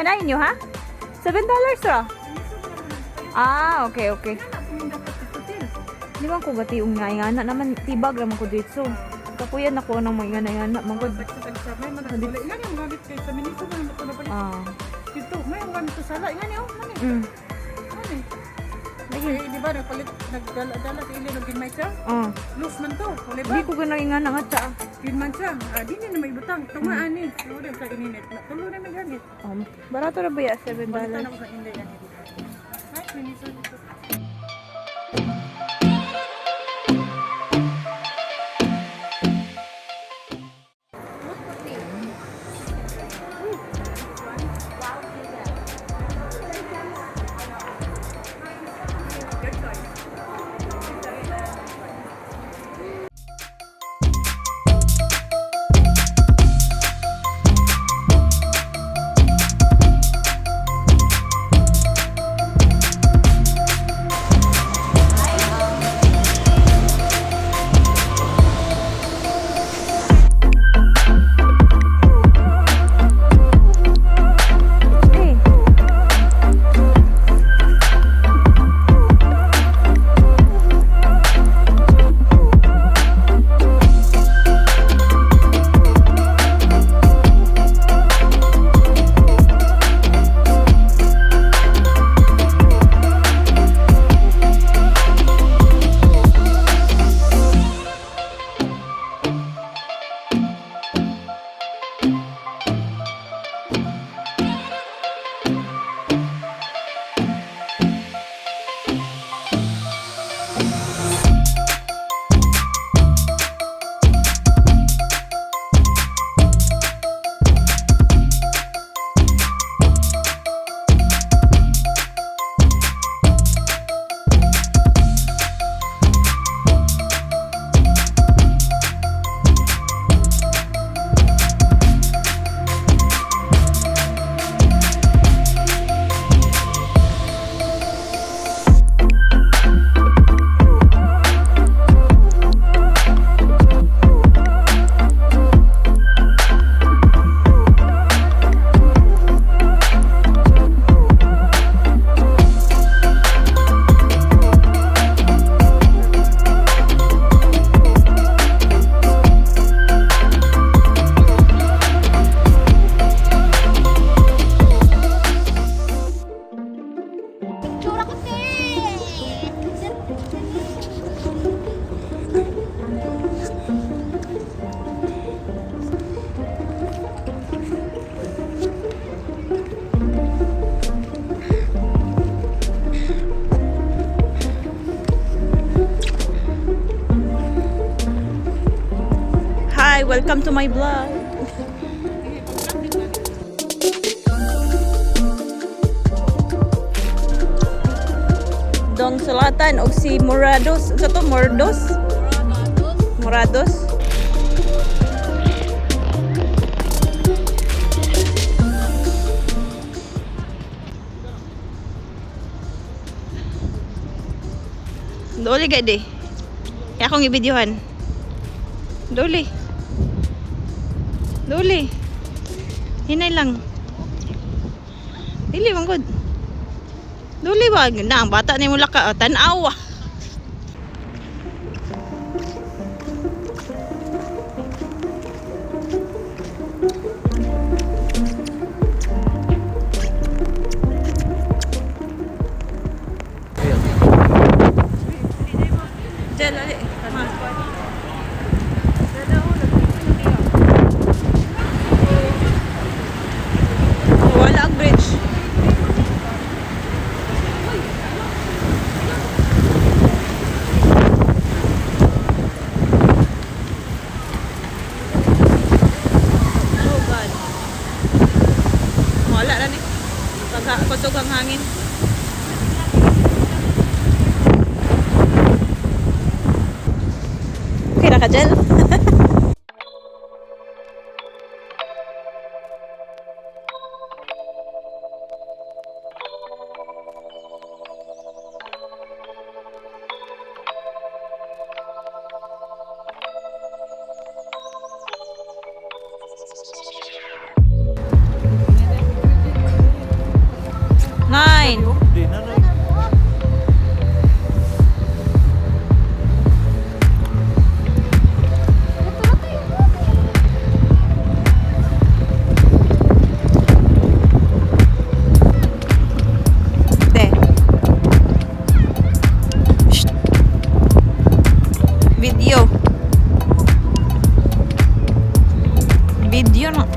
Anayin nyo ha? $7 ra. Ah, okay, okay. Di ba ko bati nga ingana naman tibag naman ko dito. Kapuyan ako ng mga ingana mangod. Ilan yung gamit kayo sa minito na napapalik. Dito, may yung gamit sa sala. Ilan yung gamit? Ano lagi, di ba nagdala sa ili ng ginmay siya? Loose man to, wala ba? Di ko ganang ingana nga siya. Ginman siya, di na may butang. Tumaan eh, tuloy sa ininit. Tuloy na may gamit. Barato na ba ya? $7. Balitan ako sa hindi yan. Ay, minisa dito. Hi, welcome to my vlog. Dong Selatan og si Morados. Sa to Morados? Morados. Doli gadi. Ya akong i-videohan. Doli. Doli. Hinay lang. Dili man gud. Duli ba? Na ang bata ni mo laka tan-aw. Dali. Wala ang bridge. Wala na ni. Pagkusog ang hangin. Okay na ka, Jel? video na.